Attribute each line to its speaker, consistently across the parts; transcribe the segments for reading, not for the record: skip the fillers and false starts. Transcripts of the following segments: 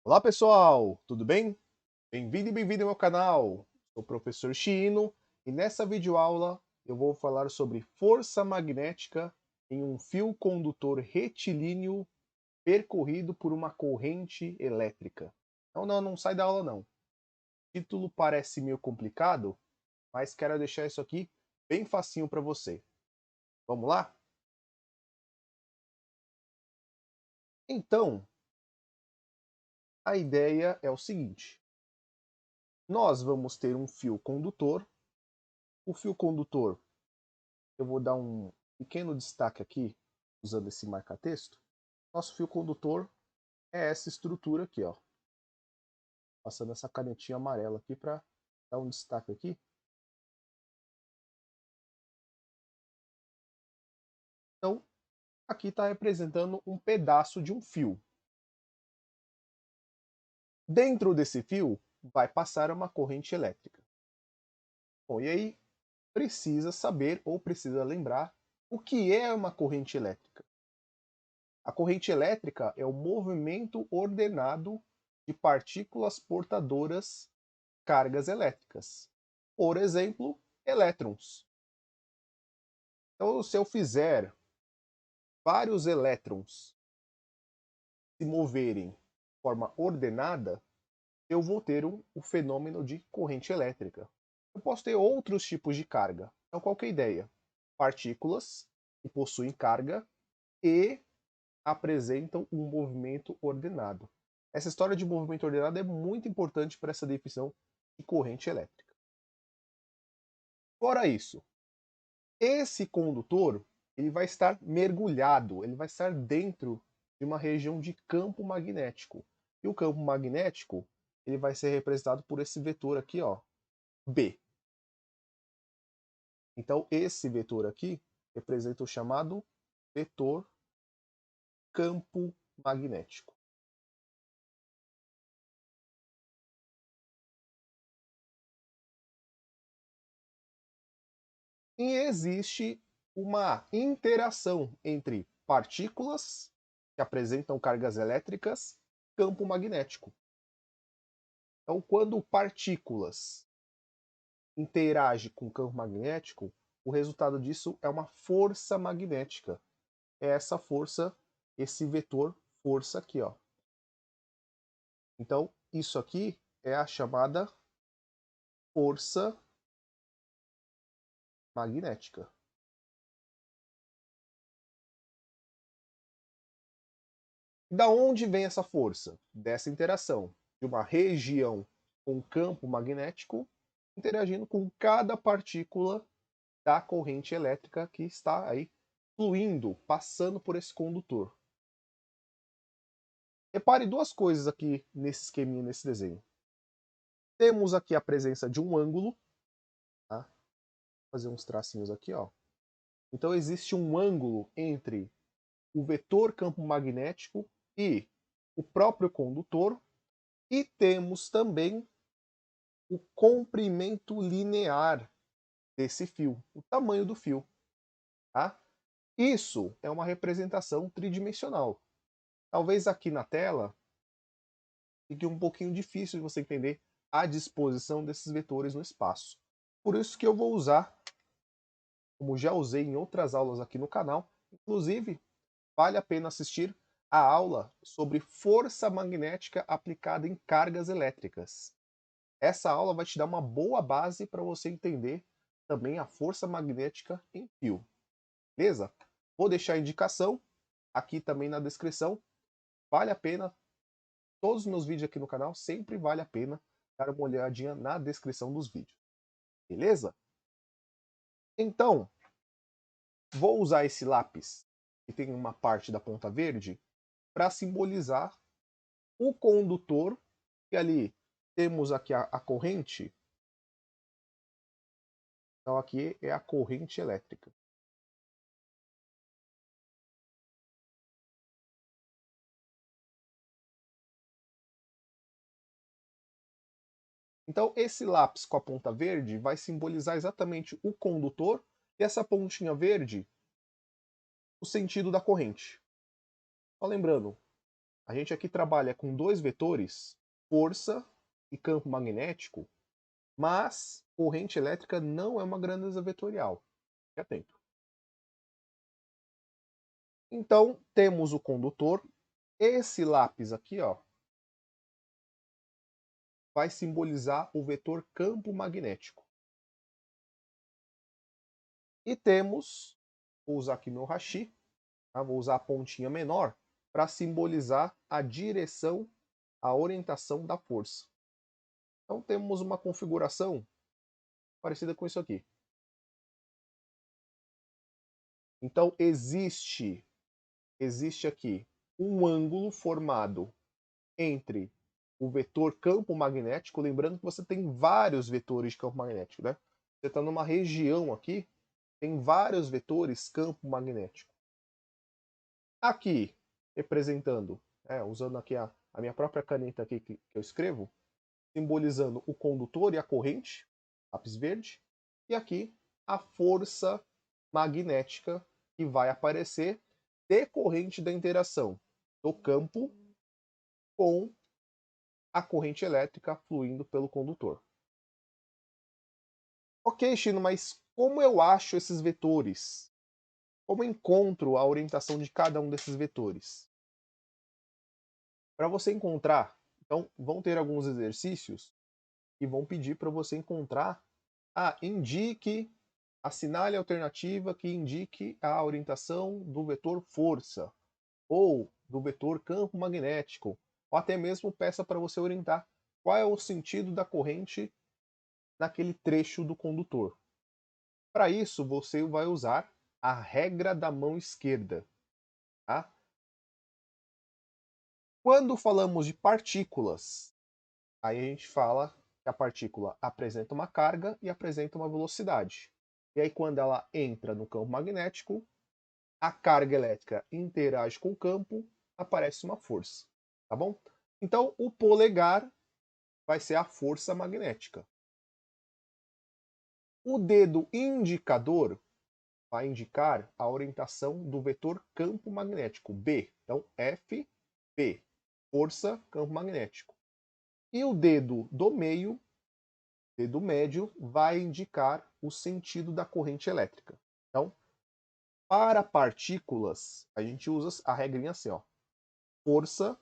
Speaker 1: Olá pessoal, tudo bem? Bem-vindo e bem-vindo ao meu canal. Sou o professor Chino e nessa videoaula eu vou falar sobre força magnética em um fio condutor retilíneo percorrido por uma corrente elétrica. Não sai da aula não. O título parece meio complicado, mas quero deixar isso aqui bem facinho para você. Vamos lá? Então, a ideia é o seguinte: nós vamos ter um fio condutor. O fio condutor, eu vou dar um pequeno destaque aqui, usando esse marca-texto. Nosso fio condutor é essa estrutura aqui, ó. Passando essa canetinha amarela aqui para dar um destaque aqui. Então, aqui está representando um pedaço de um fio. Dentro desse fio vai passar uma corrente elétrica. Bom, e aí precisa saber ou precisa lembrar o que é uma corrente elétrica. A corrente elétrica é o movimento ordenado de partículas portadoras de cargas elétricas. Por exemplo, elétrons. Então, se eu fizer vários elétrons se moverem de forma ordenada, eu vou ter o fenômeno de corrente elétrica. Eu posso ter outros tipos de carga. Então, qual que é a ideia? Partículas que possuem carga e apresentam um movimento ordenado. Essa história de movimento ordenado é muito importante para essa definição de corrente elétrica. Fora isso, esse condutor ele vai estar mergulhado, ele vai estar dentro de uma região de campo magnético. E o campo magnético ele vai ser representado por esse vetor aqui, ó, B. Então esse vetor aqui representa o chamado vetor campo magnético. E existe uma interação entre partículas que apresentam cargas elétricas e campo magnético. Então, quando partículas interagem com o campo magnético, o resultado disso é uma força magnética. É essa força, esse vetor força aqui, ó. Então, isso aqui é a chamada força magnética. Da onde vem essa força? Dessa interação de uma região com campo magnético interagindo com cada partícula da corrente elétrica que está aí fluindo, passando por esse condutor. Repare duas coisas aqui nesse esqueminha, nesse desenho. Temos aqui a presença de um ângulo, tá? Vou fazer uns tracinhos aqui, ó. Então existe um ângulo entre o vetor campo magnético e o próprio condutor, e temos também o comprimento linear desse fio, o tamanho do fio. Tá? Isso é uma representação tridimensional. Talvez aqui na tela fique um pouquinho difícil de você entender a disposição desses vetores no espaço. Por isso que eu vou usar, como já usei em outras aulas aqui no canal, inclusive vale a pena assistir a aula sobre força magnética aplicada em cargas elétricas. Essa aula vai te dar uma boa base para você entender também a força magnética em fio. Beleza? Vou deixar a indicação aqui também na descrição. Vale a pena, todos os meus vídeos aqui no canal, sempre vale a pena dar uma olhadinha na descrição dos vídeos. Beleza? Então, vou usar esse lápis, que tem uma parte da ponta verde, para simbolizar o condutor, que ali temos aqui a corrente. Então aqui é a corrente elétrica. Então esse lápis com a ponta verde vai simbolizar exatamente o condutor e essa pontinha verde, o sentido da corrente. Só lembrando, a gente aqui trabalha com dois vetores, força e campo magnético, mas corrente elétrica não é uma grandeza vetorial. Fique atento. Então, temos o condutor. Esse lápis aqui, ó, vai simbolizar o vetor campo magnético. E temos, vou usar aqui meu hashi, tá? Vou usar a pontinha menor para simbolizar a direção, a orientação da força. Então temos uma configuração parecida com isso aqui. Então existe aqui um ângulo formado entre o vetor campo magnético, lembrando que você tem vários vetores de campo magnético, né? Você está numa região aqui, tem vários vetores campo magnético. Aqui, representando, usando aqui a minha própria caneta aqui que eu escrevo, simbolizando o condutor e a corrente, lápis verde, e aqui a força magnética que vai aparecer decorrente da interação do campo com a corrente elétrica fluindo pelo condutor. Ok, Chino, mas como eu acho esses vetores? Como eu encontro a orientação de cada um desses vetores? Para você encontrar, então vão ter alguns exercícios que vão pedir para você encontrar, indique, assinale a alternativa que indique a orientação do vetor força, ou do vetor campo magnético, ou até mesmo peça para você orientar qual é o sentido da corrente naquele trecho do condutor. Para isso, você vai usar a regra da mão esquerda. Tá? Quando falamos de partículas, aí a gente fala que a partícula apresenta uma carga e apresenta uma velocidade. E aí, quando ela entra no campo magnético, a carga elétrica interage com o campo, aparece uma força. Tá bom? Então, o polegar vai ser a força magnética. O dedo indicador vai indicar a orientação do vetor campo magnético, B. Então, F, B, força, campo magnético. E o dedo do meio, dedo médio, vai indicar o sentido da corrente elétrica. Então, para partículas, a gente usa a regrinha assim, ó. Força,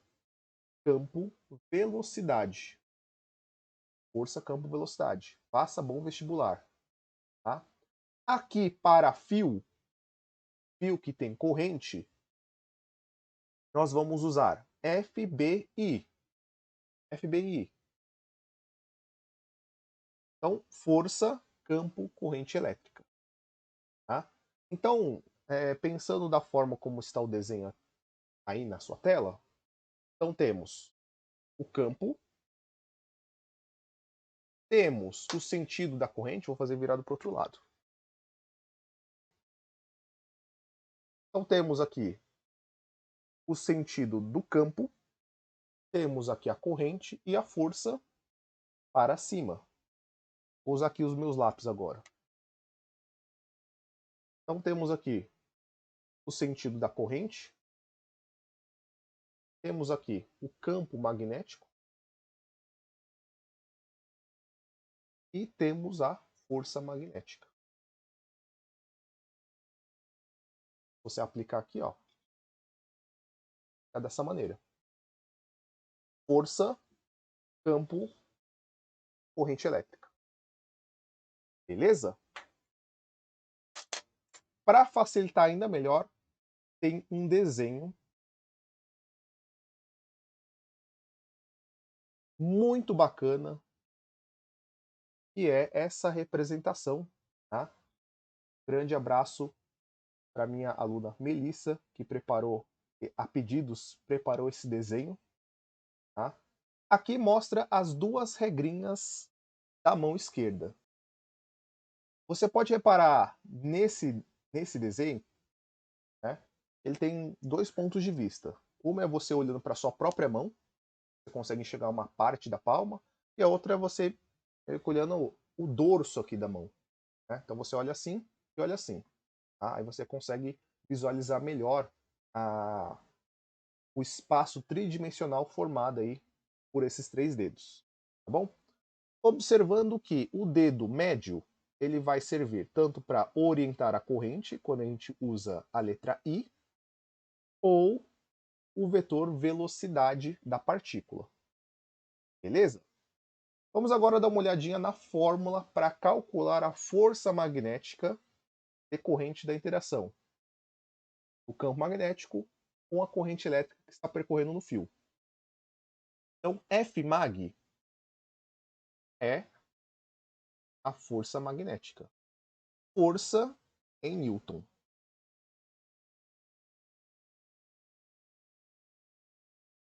Speaker 1: campo, velocidade. Força, campo, velocidade. Faça bom vestibular. Tá? Aqui, para fio que tem corrente, nós vamos usar FBI. FBI. Então, força, campo, corrente elétrica. Tá? Então, pensando da forma como está o desenho aí na sua tela, então temos o campo, temos o sentido da corrente, vou fazer virado para o outro lado. Então temos aqui o sentido do campo, temos aqui a corrente e a força para cima. Vou usar aqui os meus lápis agora. Então temos aqui o sentido da corrente, temos aqui o campo magnético e temos a força magnética. Você aplicar aqui, ó, é dessa maneira. Força, campo, corrente elétrica. Beleza? Para facilitar ainda melhor, tem um desenho muito bacana, que é essa representação. Tá? Grande abraço para minha aluna Melissa, que preparou, a pedidos, preparou esse desenho. Tá? Aqui mostra as duas regrinhas da mão esquerda. Você pode reparar nesse desenho, né? Ele tem dois pontos de vista. Uma é você olhando para sua própria mão, você consegue enxergar uma parte da palma, e a outra é você olhando o dorso aqui da mão. Né? Então você olha assim e olha assim. Tá? Aí você consegue visualizar melhor o espaço tridimensional formado aí por esses 3 dedos, tá bom? Observando que o dedo médio ele vai servir tanto para orientar a corrente, quando a gente usa a letra I, ou o vetor velocidade da partícula. Beleza? Vamos agora dar uma olhadinha na fórmula para calcular a força magnética decorrente da interação do campo magnético com a corrente elétrica que está percorrendo no fio. Então, Fmag é a força magnética. Força em Newton.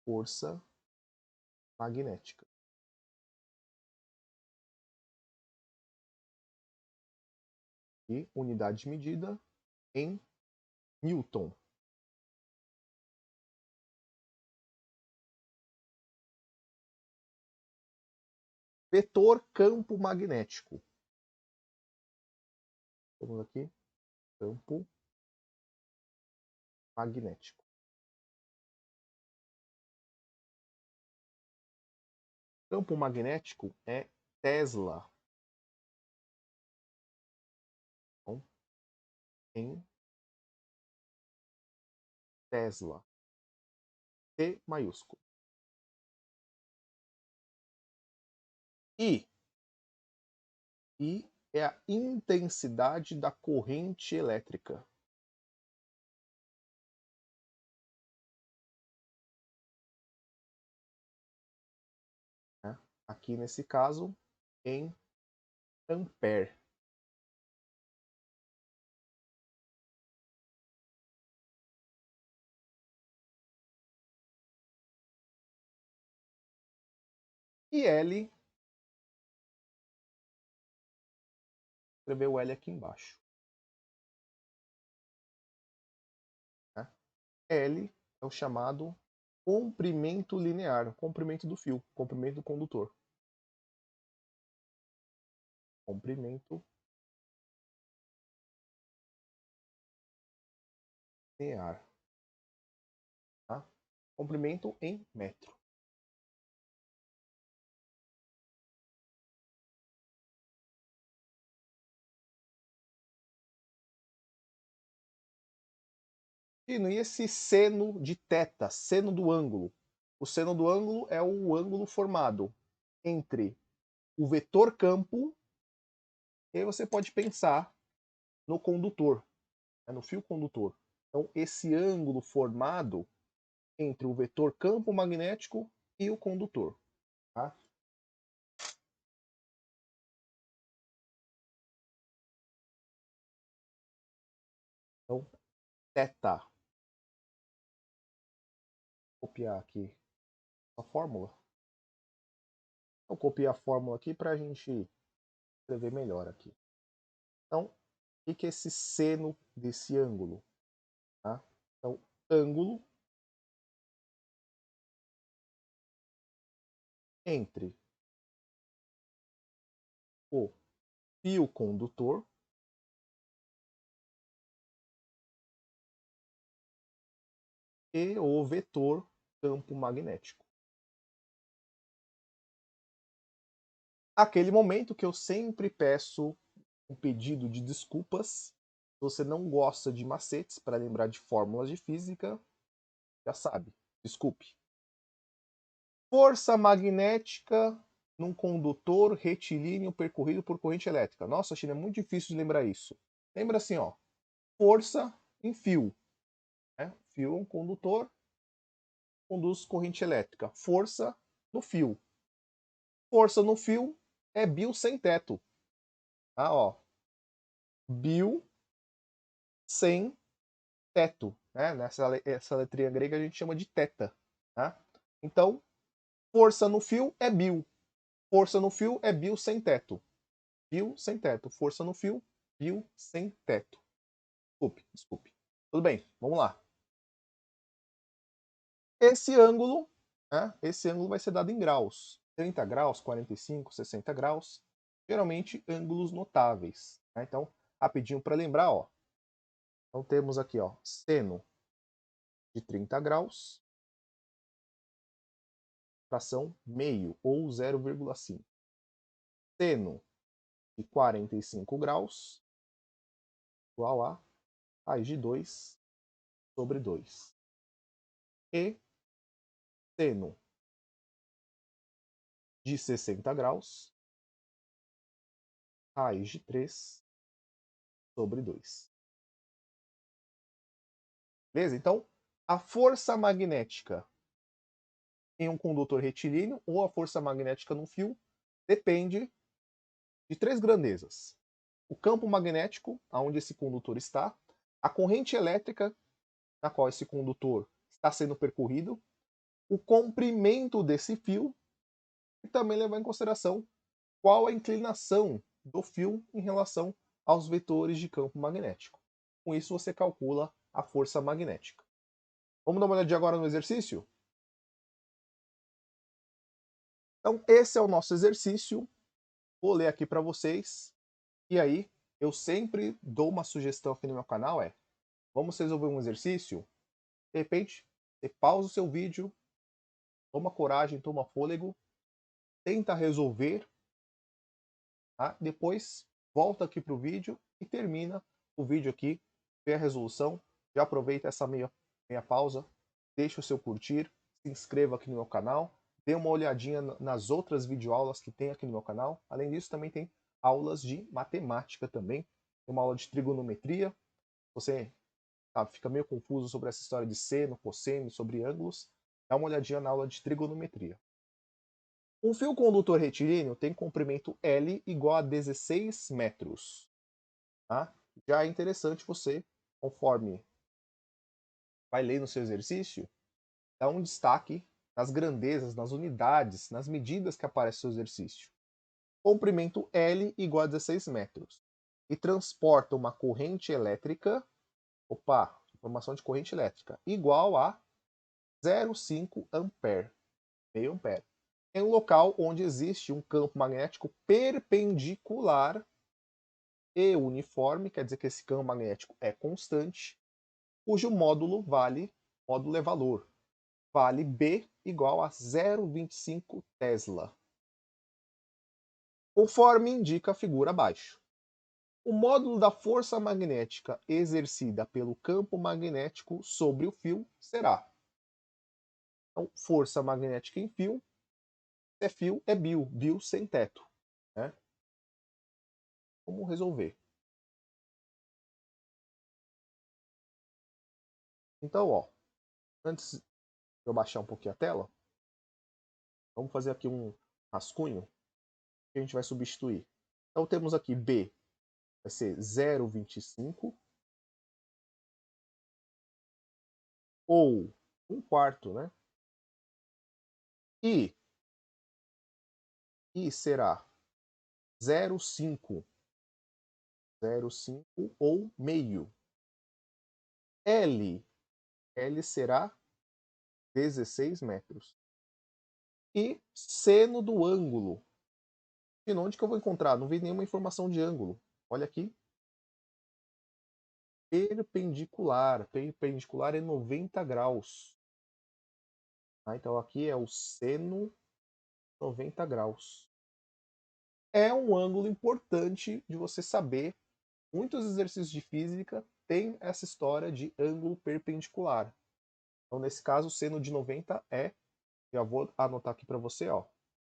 Speaker 1: Força magnética. E unidade de medida em Newton. Vetor campo magnético. Vamos aqui. Campo magnético. Campo magnético é Tesla. Então, em Tesla. T maiúsculo. I é a intensidade da corrente elétrica. Né? Aqui nesse caso, em ampere. E L, escrever o L aqui embaixo. Né? L é o chamado comprimento linear, comprimento do fio, comprimento do condutor. Comprimento linear. Tá? Comprimento em metro. E esse seno de θ, seno do ângulo? O seno do ângulo é o ângulo formado entre o vetor campo, e aí você pode pensar no condutor, né, no fio condutor. Então, esse ângulo formado entre o vetor campo magnético e o condutor. Tá? Então, θ. Vou copiar aqui a fórmula. Eu copiei a fórmula aqui para a gente escrever melhor aqui. Então, o que é esse seno desse ângulo? Tá? Então, ângulo entre o fio condutor e o vetor campo magnético. Aquele momento que eu sempre peço um pedido de desculpas. Se você não gosta de macetes para lembrar de fórmulas de física, já sabe, desculpe. Força magnética num condutor retilíneo percorrido por corrente elétrica. Nossa, China, é muito difícil de lembrar isso. Lembra assim, ó, força em fio. Né? Fio é um condutor, conduz corrente elétrica. Força no fio. Força no fio é Bill sem teto. Tá, ó. Bill sem teto. Né? Essa letrinha grega a gente chama de teta. Tá? Então, força no fio é Bill. Força no fio é Bill sem teto. Bill sem teto. Força no fio, Bill sem teto. Desculpe. Tudo bem, vamos lá. Esse ângulo vai ser dado em graus. 30 graus, 45, 60 graus. Geralmente ângulos notáveis. Né? Então, rapidinho para lembrar, ó. Então temos aqui, ó, seno de 30 graus fração meio, ou 0,5. Seno de 45 graus igual a raiz de 2 sobre 2. E seno de 60 graus, raiz de 3 sobre 2. Beleza? Então, a força magnética em um condutor retilíneo ou a força magnética num fio depende de 3 grandezas. O campo magnético, aonde esse condutor está, a corrente elétrica na qual esse condutor está sendo percorrido, o comprimento desse fio e também levar em consideração qual a inclinação do fio em relação aos vetores de campo magnético. Com isso você calcula a força magnética. Vamos dar uma olhadinha agora no exercício? Então esse é o nosso exercício. Vou ler aqui para vocês. E aí, eu sempre dou uma sugestão aqui no meu canal, vamos resolver um exercício? De repente, você pausa o seu vídeo, toma coragem, toma fôlego, tenta resolver, tá? Depois volta aqui para o vídeo e termina o vídeo aqui, vê a resolução, já aproveita essa meia pausa, deixa o seu curtir, se inscreva aqui no meu canal, dê uma olhadinha nas outras videoaulas que tem aqui no meu canal. Além disso, também tem aulas de matemática também, tem uma aula de trigonometria. Você fica meio confuso sobre essa história de seno, cosseno, sobre ângulos, dá uma olhadinha na aula de trigonometria. Um fio condutor retilíneo tem comprimento L igual a 16 metros. Tá? Já é interessante você, conforme vai ler no seu exercício, dar um destaque nas grandezas, nas unidades, nas medidas que aparece no seu exercício. Comprimento L igual a 16 metros. E transporta uma corrente elétrica, informação de corrente elétrica, igual a 0,5 ampere, meio ampere, em um local onde existe um campo magnético perpendicular e uniforme, quer dizer que esse campo magnético é constante, cujo módulo é valor, vale B igual a 0,25 Tesla, conforme indica a figura abaixo. O módulo da força magnética exercida pelo campo magnético sobre o fio será, então, força magnética em fio, se é fio, é Bill sem teto. Né? Vamos resolver. Então, antes de eu baixar um pouquinho a tela, vamos fazer aqui um rascunho que a gente vai substituir. Então temos aqui B, vai ser 0,25 ou 1/4, né? I será 0,5 ou meio. L será 16 metros. E seno do ângulo. E onde que eu vou encontrar? Não vi nenhuma informação de ângulo. Olha aqui. Perpendicular. Perpendicular é 90 graus. Então aqui é o seno 90 graus. É um ângulo importante de você saber. Muitos exercícios de física têm essa história de ângulo perpendicular. Então, nesse caso, o seno de 90 já vou anotar aqui para você,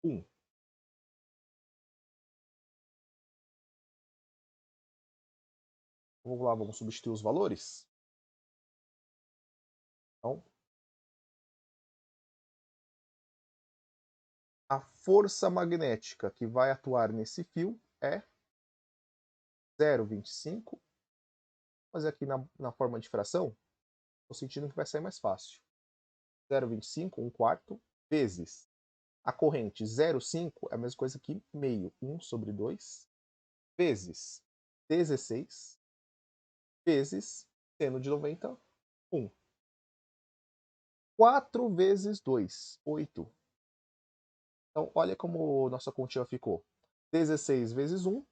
Speaker 1: 1. Vamos lá, vamos substituir os valores. Então, a força magnética que vai atuar nesse fio é 0,25. Vou fazer aqui na forma de fração. Estou sentindo que vai sair mais fácil. 0,25, 1/4, vezes a corrente 0,5 é a mesma coisa que meio, 1 sobre 2, vezes 16, vezes seno de 90, 1. 4 vezes 2, 8. Então, olha como nossa continha ficou. 16 vezes 1,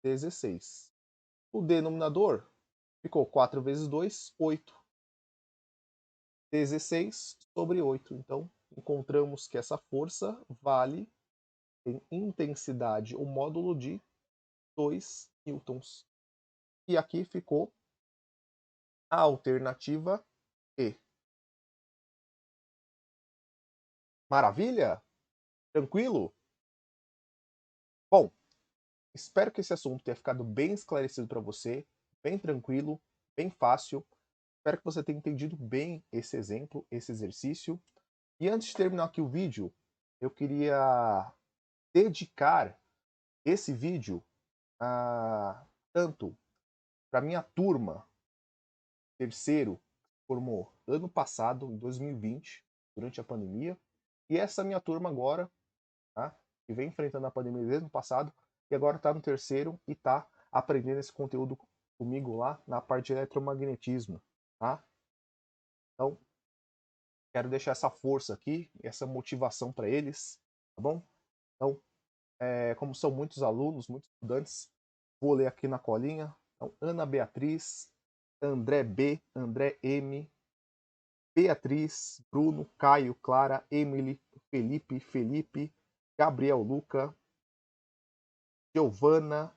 Speaker 1: 16. O denominador ficou 4 vezes 2, 8. 16 sobre 8. Então, encontramos que essa força vale em intensidade o módulo de 2 newtons. E aqui ficou a alternativa E. Maravilha? Tranquilo? Bom, espero que esse assunto tenha ficado bem esclarecido para você, bem tranquilo, bem fácil. Espero que você tenha entendido bem esse exemplo, esse exercício. E antes de terminar aqui o vídeo, eu queria dedicar esse vídeo tanto para minha turma, terceiro, que formou ano passado, em 2020, durante a pandemia, e essa minha turma agora, tá, que vem enfrentando a pandemia desde o passado, e agora está no terceiro e está aprendendo esse conteúdo comigo lá na parte de eletromagnetismo. Tá? Então, quero deixar essa força aqui, essa motivação para eles, tá bom? Então, como são muitos alunos, muitos estudantes, vou ler aqui na colinha. Então, Ana Beatriz, André B, André M, Beatriz, Bruno, Caio, Clara, Emily, Felipe, Gabriel Luca, Giovana,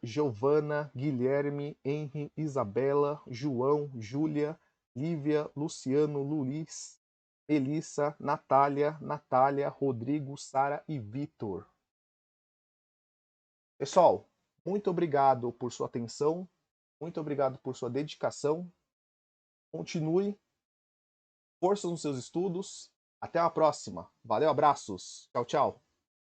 Speaker 1: Guilherme, Henry, Isabela, João, Júlia, Lívia, Luciano, Luiz, Melissa, Natália, Rodrigo, Sara e Vitor. Pessoal, muito obrigado por sua atenção, muito obrigado por sua dedicação. Continue, força nos seus estudos. Até a próxima. Valeu, abraços. Tchau, tchau.